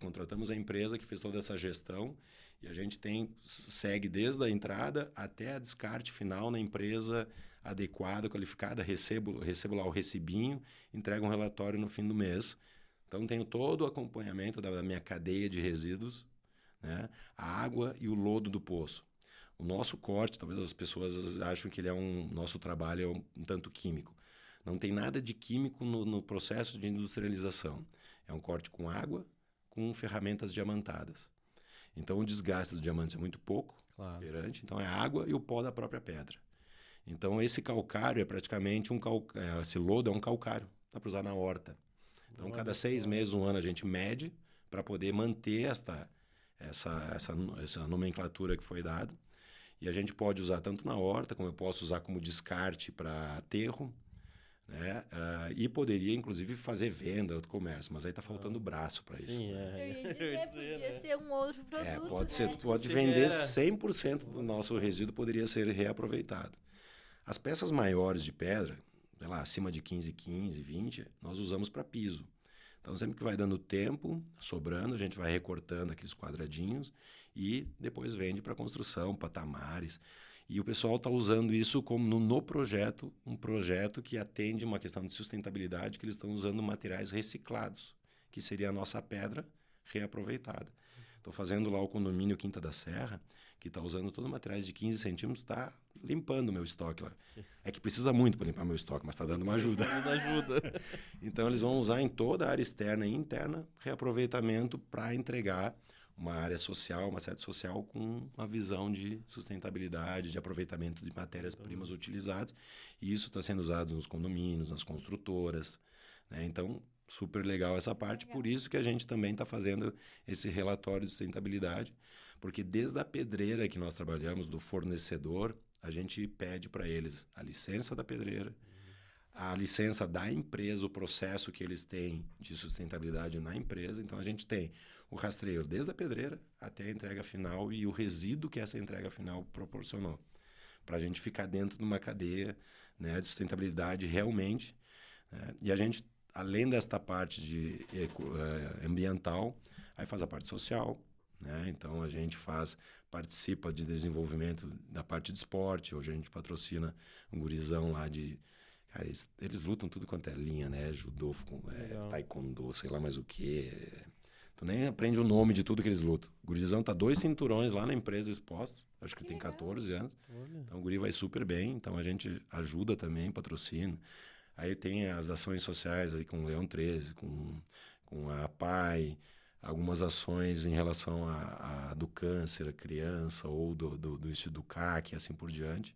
contratamos a empresa que fez toda essa gestão e a gente segue desde a entrada até a descarte final na empresa adequada, qualificada, recebo lá o recibinho, entrego um relatório no fim do mês. Então, tenho todo o acompanhamento da minha cadeia de resíduos, né? A água e o lodo do poço. O nosso corte, talvez as pessoas acham que nosso trabalho é um tanto químico. Não tem nada de químico no processo de industrialização. É um corte com água, com ferramentas diamantadas. Então, o desgaste dos diamantes é muito pouco, perante. Então, é a água e o pó da própria pedra. Então, esse calcário é praticamente esse lodo é um calcário, dá para usar na horta. Então, cada 6 meses, 1 ano, a gente mede para poder manter essa nomenclatura que foi dada. E a gente pode usar tanto na horta, como eu posso usar como descarte para aterro, né? E poderia, inclusive, fazer venda, comércio, mas aí está faltando braço para isso. Sim, Eu ia dizer, podia ser um outro produto, pode vender 100% do nosso resíduo, poderia ser reaproveitado. As peças maiores de pedra, sei lá, acima de 15, 20, nós usamos para piso. Então, sempre que vai dando tempo, sobrando, a gente vai recortando aqueles quadradinhos e depois vende para construção, patamares. E o pessoal está usando isso como no projeto, um projeto que atende uma questão de sustentabilidade, que eles estão usando materiais reciclados, que seria a nossa pedra reaproveitada. Estou fazendo lá o condomínio Quinta da Serra, que está usando todos materiais de 15 centímetros, está limpando o meu estoque lá. É que precisa muito para limpar meu estoque, mas está dando uma ajuda. Ajuda. Então, eles vão usar em toda a área externa e interna reaproveitamento para entregar uma área social, uma sede social com uma visão de sustentabilidade, de aproveitamento de matérias-primas utilizadas. E isso está sendo usado nos condomínios, nas construtoras, né? Então, super legal essa parte. Por isso que a gente também está fazendo esse relatório de sustentabilidade, porque desde a pedreira que nós trabalhamos, do fornecedor, a gente pede para eles a licença da pedreira, a licença da empresa, o processo que eles têm de sustentabilidade na empresa. Então, a gente tem o rastreio desde a pedreira até a entrega final e o resíduo que essa entrega final proporcionou. Para a gente ficar dentro de uma cadeia, né, de sustentabilidade realmente. Né? E a gente, além desta parte de ambiental, aí faz a parte social. Né? Então, a gente participa de desenvolvimento da parte de esporte. Hoje a gente patrocina um gurizão lá de... Cara, eles lutam tudo quanto é linha, né? Judô, taekwondo, sei lá mais o quê. Tu nem aprende o nome de tudo que eles lutam. O gurizão tá 2 cinturões lá na empresa expostos. Acho que tem 14 anos. Olha. Então o guri vai super bem. Então a gente ajuda também, patrocina. Aí tem as ações sociais aí com o Leão 13, com a PAI, algumas ações em relação a do câncer, a criança, ou do Instituto CAC e assim por diante.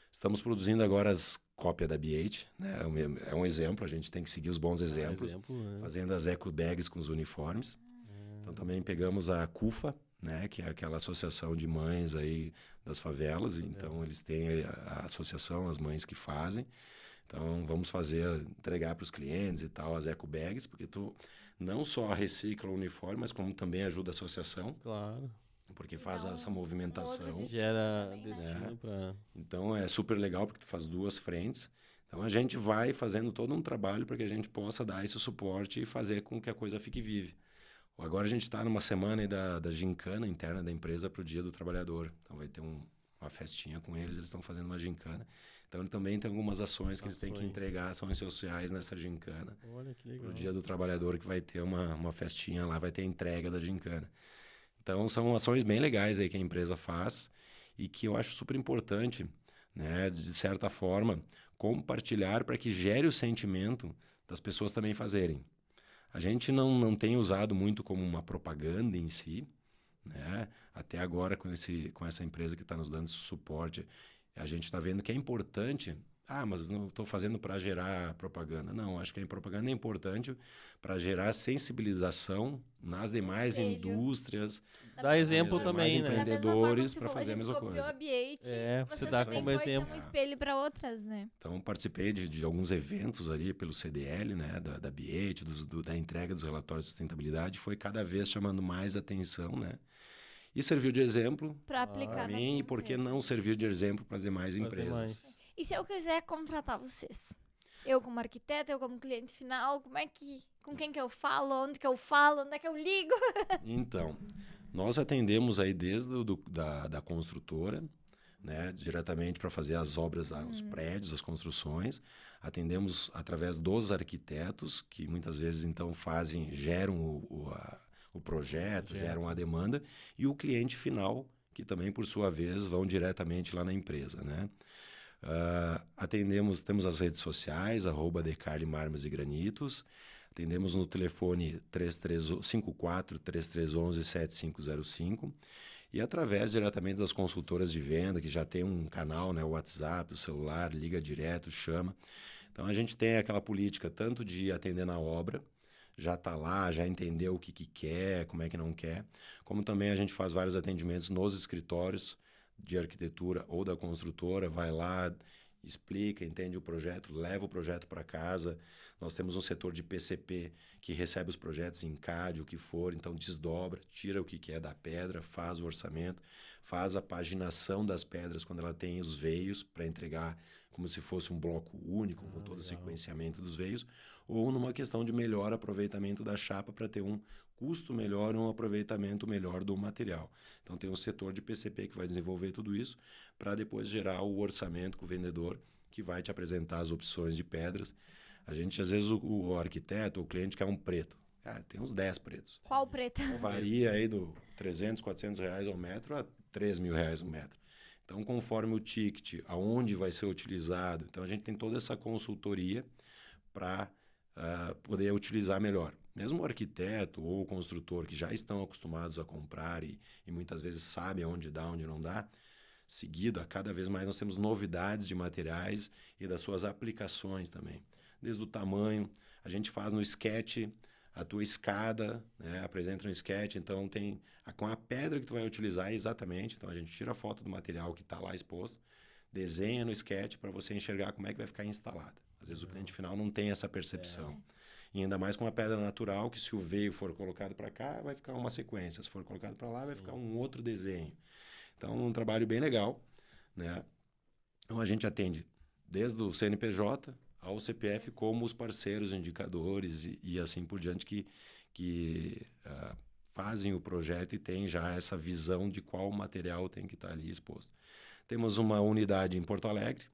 Estamos produzindo agora as cópias da BH, né? É um exemplo, a gente tem que seguir os bons exemplos, Né? fazendo as eco bags com os uniformes. Então também pegamos a CUFA, né? Que é aquela associação de mães aí das favelas. Então eles têm a associação, as mães que fazem. Então vamos entregar para os clientes e tal as eco bags, porque tu não só recicla o uniforme, mas como também ajuda a associação. Claro. Porque faz essa movimentação. Gera destino para... Então é super legal porque tu faz 2 frentes. Então a gente vai fazendo todo um trabalho para que a gente possa dar esse suporte e fazer com que a coisa fique viva. Agora a gente está numa semana aí da gincana interna da empresa para o Dia do Trabalhador. Então vai ter uma festinha com eles estão fazendo uma gincana. Então também tem algumas ações que eles têm que entregar, ações sociais nessa gincana. Olha que legal. Para o Dia do Trabalhador, que vai ter uma festinha lá, vai ter entrega da gincana. Então, são ações bem legais aí que a empresa faz e que eu acho super importante, né, de certa forma, compartilhar para que gere o sentimento das pessoas também fazerem. A gente não tem usado muito como uma propaganda em si, né? Até agora com essa empresa que está nos dando esse suporte, a gente está vendo que é importante... mas não estou fazendo para gerar propaganda. Não, acho que a propaganda é importante para gerar sensibilização nas demais indústrias. Dá exemplo também, né? Empreendedores para fazer a mesma coisa. Você dá como exemplo. Um espelho para outras, né? Então, participei de alguns eventos ali pelo CDL, né, da BH, da entrega dos relatórios de sustentabilidade. Foi cada vez chamando mais atenção, né? E serviu de exemplo para aplicar para mim, e por que não servir de exemplo para as demais empresas. E se eu quiser contratar vocês? Eu como arquiteta, eu como cliente final, com quem que eu falo, onde que eu falo, onde é que eu ligo? Então, nós atendemos aí desde da construtora, né, diretamente para fazer as obras, os prédios, as construções. Atendemos através dos arquitetos, que muitas vezes então geram o projeto, geram a demanda, e o cliente final, que também, por sua vez, vão diretamente lá na empresa, né? Temos as redes sociais, @Decarli Mármores e Granitos. Atendemos no telefone 54-3311-7505 e através diretamente das consultoras de venda, que já tem um canal, né, o WhatsApp, o celular, liga direto, chama. Então, a gente tem aquela política tanto de atender na obra, já está lá, já entendeu o que quer, como é que não quer, como também a gente faz vários atendimentos nos escritórios de arquitetura ou da construtora, vai lá, explica, entende o projeto, leva o projeto para casa. Nós temos um setor de PCP que recebe os projetos em CAD, o que for, então desdobra, tira o que é da pedra, faz o orçamento, faz a paginação das pedras quando ela tem os veios para entregar como se fosse um bloco único, com todo o sequenciamento dos veios, ou numa questão de melhor aproveitamento da chapa para ter um custo melhor, um aproveitamento melhor do material. Então tem um setor de PCP que vai desenvolver tudo isso para depois gerar o orçamento com o vendedor, que vai te apresentar as opções de pedras. A gente, às vezes, o arquiteto, o cliente quer um preto. Tem uns 10 pretos. Qual preto? Varia aí do 300, 400 reais ao metro a 3 mil reais o metro. Então, conforme o ticket, aonde vai ser utilizado. Então, a gente tem toda essa consultoria para poder utilizar melhor. Mesmo o arquiteto ou o construtor que já estão acostumados a comprar e muitas vezes sabem aonde dá, onde não dá, seguido, a cada vez mais nós temos novidades de materiais e das suas aplicações também. Desde o tamanho, a gente faz no sketch a tua escada, né? Apresenta no sketch, então tem com a pedra que tu vai utilizar exatamente, então a gente tira a foto do material que está lá exposto, desenha no sketch para você enxergar como é que vai ficar instalada. Às vezes o cliente final não tem essa percepção. E ainda mais com uma pedra natural, que se o veio for colocado para cá, vai ficar uma sequência. Se for colocado para lá, vai ficar um outro desenho. Então, um trabalho bem legal, né? Então, a gente atende desde o CNPJ ao CPF como os parceiros, indicadores e assim por diante que fazem o projeto e têm já essa visão de qual material tem que estar ali exposto. Temos uma unidade em Porto Alegre,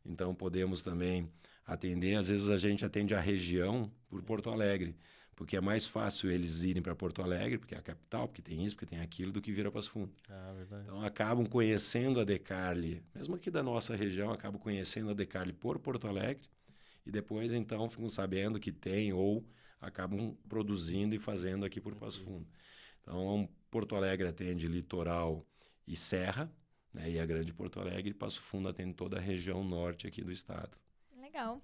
então podemos também atender, às vezes a gente atende a região por Porto Alegre, porque é mais fácil eles irem para Porto Alegre, porque é a capital, porque tem isso, porque tem aquilo, do que vir a Passo Fundo. Verdade. Então acabam conhecendo a Decarli, mesmo aqui da nossa região, acabam conhecendo a Decarli por Porto Alegre, e depois então ficam sabendo que tem ou acabam produzindo e fazendo aqui por Passo Fundo. Então Porto Alegre atende litoral e serra, né, e a grande Porto Alegre e Passo Fundo atende toda a região norte aqui do estado. Legal.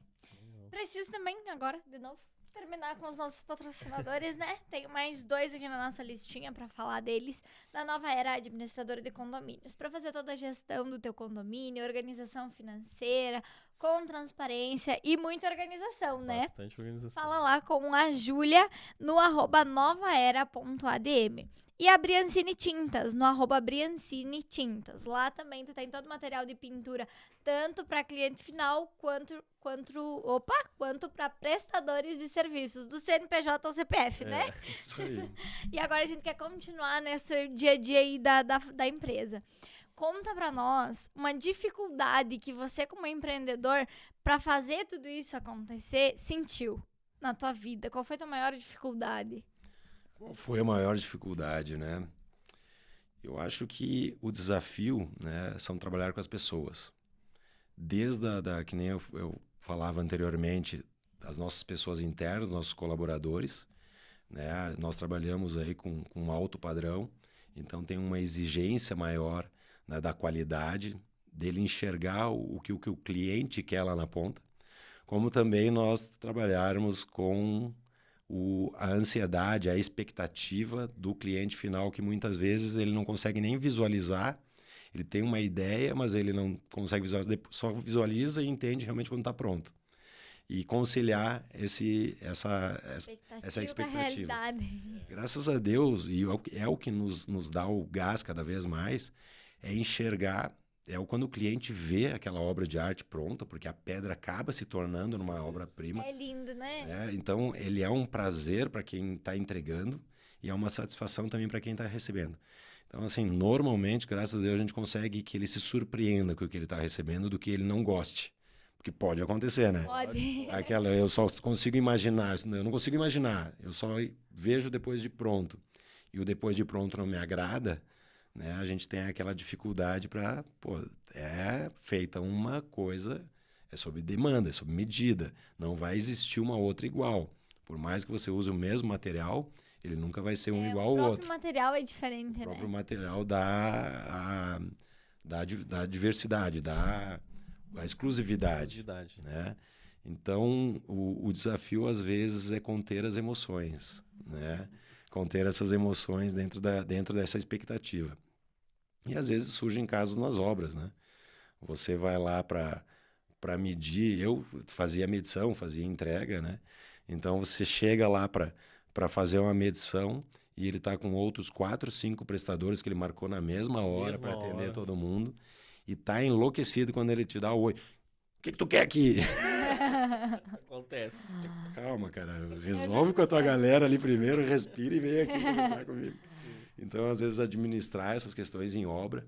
Preciso também, agora, de novo, terminar com os nossos patrocinadores, né? Tenho mais 2 aqui na nossa listinha para falar deles. Da Nova Era Administradora de Condomínios. Para fazer toda a gestão do teu condomínio, organização financeira, com transparência e muita organização, né? Bastante organização. Fala lá com a Júlia no @novaera.adm. E a Briancini Tintas, no @Briancini Tintas. Lá também tu tem todo o material de pintura, tanto para cliente final quanto para prestadores de serviços, do CNPJ ao CPF, né? Isso aí. E agora a gente quer continuar nesse dia a dia aí da empresa. Conta para nós uma dificuldade que você, como empreendedor, para fazer tudo isso acontecer, sentiu na tua vida. Qual foi a tua maior dificuldade? Qual foi a maior dificuldade, né? Eu acho que o desafio, né, são trabalhar com as pessoas. Desde que nem eu falava anteriormente, as nossas pessoas internas, nossos colaboradores, né? Nós trabalhamos aí com alto padrão, então tem uma exigência maior, né, da qualidade, dele enxergar o que o cliente quer lá na ponta, como também nós trabalharmos com a ansiedade, a expectativa do cliente final, que muitas vezes ele não consegue nem visualizar. Ele tem uma ideia, mas ele não consegue visualizar, só visualiza e entende realmente quando está pronto. E conciliar essa expectativa. Realidade. Graças a Deus, e é o que nos dá o gás cada vez mais, é enxergar, quando o cliente vê aquela obra de arte pronta, porque a pedra acaba se tornando numa obra-prima. É lindo, né? Então, ele é um prazer para quem está entregando e é uma satisfação também para quem está recebendo. Então, assim, normalmente, graças a Deus, a gente consegue que ele se surpreenda com o que ele está recebendo do que ele não goste. Porque pode acontecer, né? Pode. Eu só consigo imaginar, eu não consigo imaginar, eu só vejo depois de pronto. E o depois de pronto não me agrada, né? A gente tem aquela dificuldade para, é feita uma coisa, é sob demanda, é sob medida. Não vai existir uma outra igual. Por mais que você use o mesmo material, ele nunca vai ser um igual ao outro. O próprio material é diferente, né? O próprio material dá diversidade, dá a exclusividade. Né? Então, o desafio, às vezes, é conter as emoções, né? Conter essas emoções dentro dessa expectativa. E, às vezes, surgem casos nas obras, né? Você vai lá para medir, eu fazia medição, fazia entrega, né? Então, você chega lá para fazer uma medição e ele está com outros 4, 5 prestadores que ele marcou na mesma hora para atender todo mundo e está enlouquecido quando ele te dá o oi. O que tu quer aqui? Acontece. Calma, cara. Resolve com a tua galera ali primeiro, respira e vem aqui conversar comigo. Então, às vezes, administrar essas questões em obra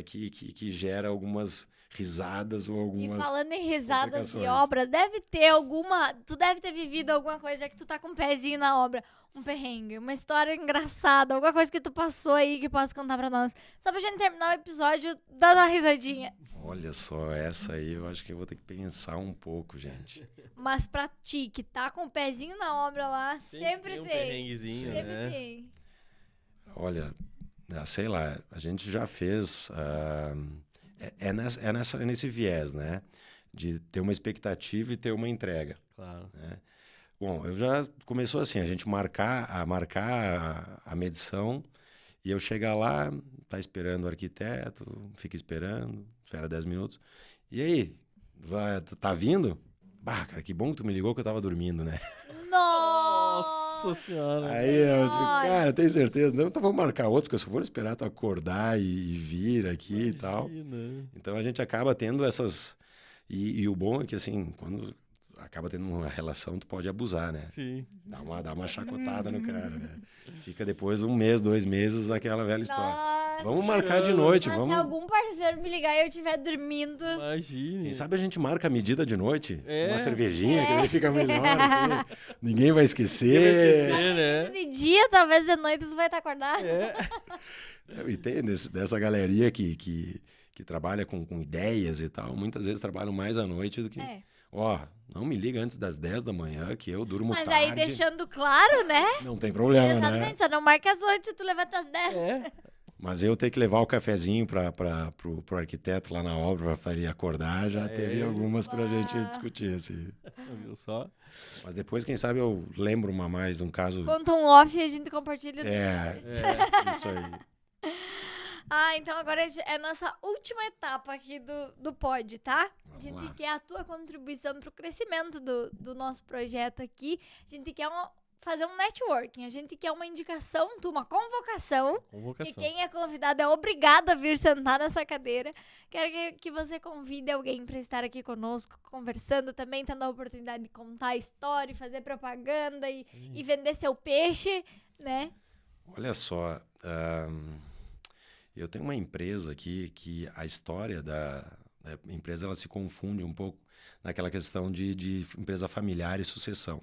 que gera algumas risadas ou E algumas... falando em risadas de complicações. obra, deve ter alguma. Tu deve ter vivido alguma coisa, já que tu tá com o pezinho na obra. Um perrengue, uma história engraçada, alguma coisa que tu passou aí que possa contar pra nós. Só pra gente terminar o episódio dando uma risadinha. Olha só, essa aí eu acho que eu vou ter que pensar um pouco, gente. Mas pra ti, que tá com o pezinho na obra lá, sempre tem um tem. perrenguezinho, Sempre né? tem. Olha, sei lá, a gente já fez... nesse viés, né? De ter uma expectativa e ter uma entrega. Claro. Bom, eu já começou assim, a gente marcar a medição e eu chegar lá, tá esperando o arquiteto, fica esperando, espera 10 minutos. E aí, tá vindo? Bah, cara, que bom que tu me ligou que eu tava dormindo, né? Nossa senhora. Aí eu digo, Senhora. cara, tem certeza? Não, então vamos marcar outro, porque se eu for esperar tu acordar e vir aqui e tal. Imagina. Então a gente acaba tendo essas... E o bom é que, assim, quando acaba tendo uma relação, tu pode abusar, né? Sim. Dá uma chacotada no cara, né? Fica depois 1 mês, 2 meses, aquela velha história. Nossa. Vamos marcar de noite, Mas se vamos... algum parceiro me ligar e eu estiver dormindo. Imagine. Quem sabe a gente marca a medida de noite? É. Uma cervejinha, que aí fica melhor, assim. Ninguém vai Ninguém vai esquecer. esquecer, né? De dia, talvez de noite, tu vai estar acordado. E tem dessa galeria que trabalha com ideias e tal. Muitas vezes trabalham mais à noite do que... É. Ó, não me liga antes das 10 da manhã, que eu durmo Mas tarde. aí deixando claro, né? Não tem problema, né? Exatamente, só não marca às 8 se tu levanta às 10. É. Mas eu ter que levar o cafezinho pro arquiteto lá na obra para ele acordar, já teve algumas pra gente discutir, assim. Viu só? Mas depois, quem sabe, eu lembro mais um caso... Conta um off e a gente compartilha. É, Depois. isso aí. Ah, então agora é a nossa última etapa aqui do pod, tá? A gente lá. quer a tua contribuição pro crescimento do nosso projeto aqui. A gente quer fazer um networking. A gente quer uma indicação, uma convocação. Que Convocação. quem é convidado é obrigado a vir sentar nessa cadeira. Quero que você convide alguém para estar aqui conosco, conversando também, tendo a oportunidade de contar a história, fazer propaganda e vender seu peixe, né? Olha só, eu tenho uma empresa aqui que a história da empresa ela se confunde um pouco naquela questão de empresa familiar e sucessão.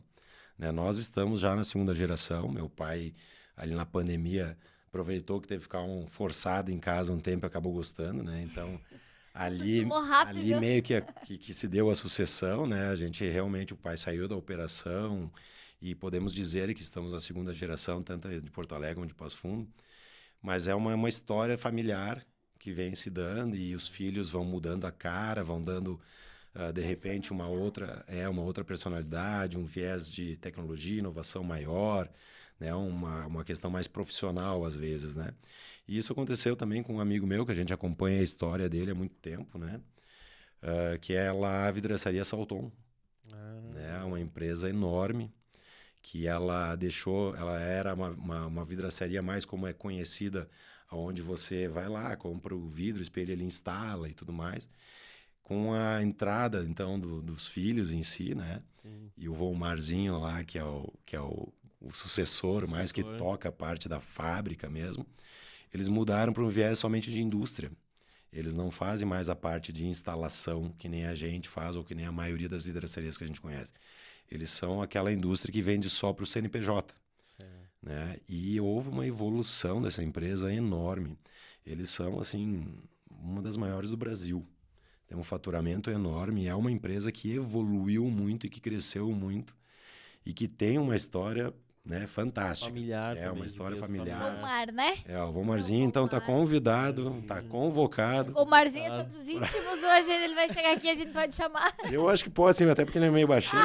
Né? Nós estamos já na 2ª geração. Meu pai, ali na pandemia, aproveitou que teve que ficar forçado em casa um tempo e acabou gostando, né? Então, ali meio que se deu a sucessão, né? A gente realmente, o pai saiu da operação e podemos dizer que estamos na 2ª geração, tanto de Porto Alegre como de Passo Fundo. Mas é uma história familiar que vem se dando e os filhos vão mudando a cara, vão dando, de repente, uma outra personalidade, um viés de tecnologia, inovação maior, né? Uma questão mais profissional, às vezes, né? E isso aconteceu também com um amigo meu, que a gente acompanha a história dele há muito tempo, né? Que é lá a Vidraçaria Salton. Né? Uma empresa enorme, que ela era uma vidraçaria mais como é conhecida, onde você vai lá, compra o vidro, espelha, ele instala e tudo mais, com a entrada, então, dos filhos em si, né? Sim. E o Volmarzinho lá, que é o sucessor, mais que toca a parte da fábrica mesmo, eles mudaram para um viés somente de indústria. Eles não fazem mais a parte de instalação que nem a gente faz ou que nem a maioria das vidraçarias que a gente conhece. Eles são aquela indústria que vende só para o CNPJ. Né? E houve uma evolução dessa empresa enorme. Eles são, assim, uma das maiores do Brasil. Tem um faturamento enorme. É uma empresa que evoluiu muito e que cresceu muito. E que tem uma história, né, fantástica. Familiar É também, uma história empresa familiar. Omar, né? O Vomarzinho, então, tá convidado, tá convocado. O Marzinho é só pros íntimos, hoje ele vai chegar aqui e a gente pode chamar. Eu acho que pode, sim, até porque ele é meio baixinho.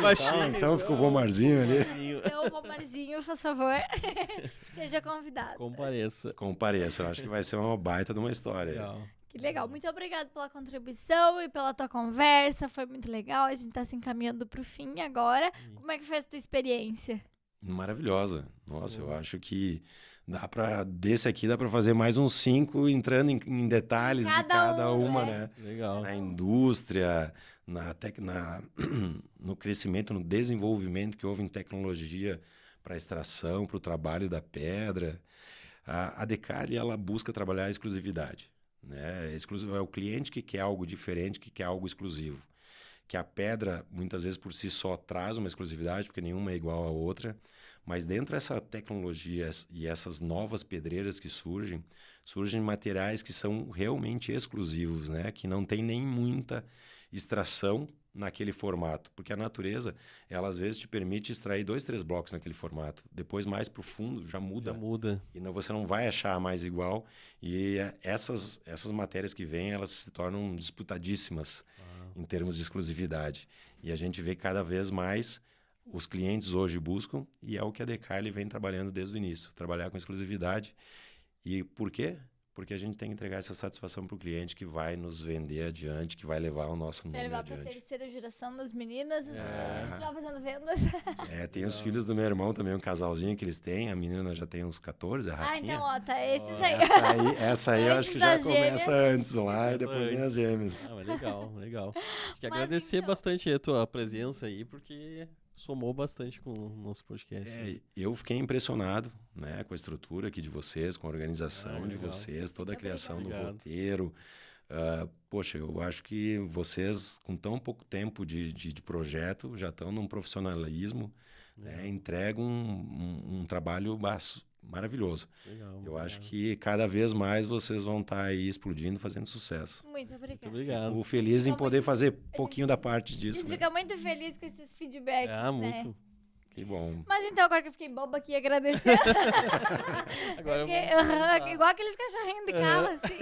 Então fica o Vomarzinho ali. Então, o Marzinho, por favor, seja convidado. Compareça, eu acho que vai ser uma baita de uma história. Legal. Que legal. Muito obrigado pela contribuição e pela tua conversa. Foi muito legal. A gente tá se encaminhando pro fim agora. Como é que foi a tua experiência? Maravilhosa. Nossa, eu acho que desse aqui dá para fazer mais uns 5 entrando em detalhes de cada uma, né? Legal. Na indústria, no crescimento, no desenvolvimento que houve em tecnologia para extração, para o trabalho da pedra. A Decarli, ela busca trabalhar a exclusividade. né? Exclusivo é o cliente que quer algo diferente, que quer algo exclusivo. Que a pedra, muitas vezes, por si só, traz uma exclusividade, porque nenhuma é igual à outra. Mas dentro dessa tecnologia e essas novas pedreiras que surgem materiais que são realmente exclusivos, né? Que não tem nem muita extração naquele formato. Porque a natureza, ela às vezes te permite extrair 2, 3 blocos naquele formato. Depois, mais para o fundo, já muda. Já muda. E você não vai achar mais igual. E essas matérias que vêm, elas se tornam disputadíssimas em termos de exclusividade. E a gente vê cada vez mais os clientes hoje buscam, e é o que a Decarli vem trabalhando desde o início, trabalhar com exclusividade. E por quê? Porque a gente tem que entregar essa satisfação para o cliente que vai nos vender adiante, que vai levar o nosso nome Levar para a adiante. terceira geração das meninas, a gente já fazendo vendas. Tem os filhos do meu irmão também, um casalzinho que eles têm, a menina já tem uns 14, a Rafinha. Então, ó, tá esses aí. Essa aí eu acho que já Antes das começa antes lá e Começa depois vem as gêmeas. Mas legal. Acho que Mas agradecer então- bastante a tua presença aí, porque somou bastante com o nosso podcast. Eu fiquei impressionado, né, com a estrutura aqui de vocês, com a organização de legal. vocês, toda a Muito criação do obrigado. roteiro. Poxa, eu acho que vocês, com tão pouco tempo de projeto, já estão num profissionalismo, né, entregam um trabalho maravilhoso. Legal. Eu acho que cada vez mais vocês vão estar aí explodindo, fazendo sucesso. Muito obrigada. Muito obrigado. Fico feliz em Fica poder muito- fazer pouquinho da parte A disso. gente Né? fica muito feliz com esses feedbacks, né? Muito. Que bom. Mas então, agora que eu fiquei boba aqui, agradecer. Agora eu Porque, vou... igual aqueles cachorrinhos de carro, assim.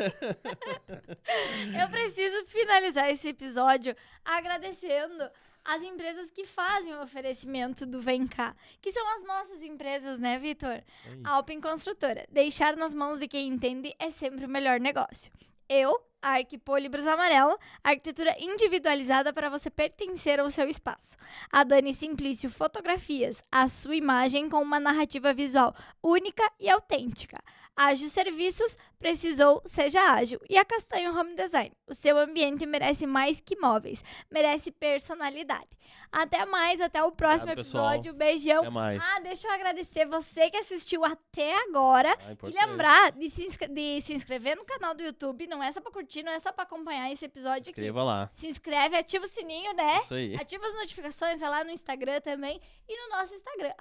Eu preciso finalizar esse episódio agradecendo as empresas que fazem o oferecimento do Vem Cá, que são as nossas empresas, né, Vitor? Isso aí. A Alpin Construtora. Deixar nas mãos de quem entende é sempre o melhor negócio. Eu, a Arquipolibros Amarelo, arquitetura individualizada para você pertencer ao seu espaço. A Dani Simplício Fotografias, a sua imagem com uma narrativa visual única e autêntica. Ágil Serviços, precisou, seja ágil. E a Castanho Home Design. O seu ambiente merece mais que móveis, merece personalidade. Até mais, até o próximo Obrigado, pessoal. episódio. Beijão. Até mais. Deixa eu agradecer você que assistiu até agora. E Importante. lembrar de se inscrever no canal do YouTube. Não é só pra curtir, não é só pra acompanhar esse episódio Se aqui. inscreva lá. Se inscreve, ativa o sininho, né? Isso aí. Ativa as notificações, vai lá no Instagram também. E no nosso Instagram,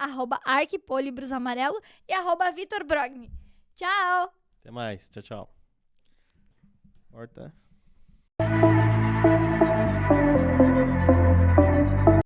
@arquipolibrosamarelo e @vitorbrogni. Tchau! Até mais. Tchau. Horta.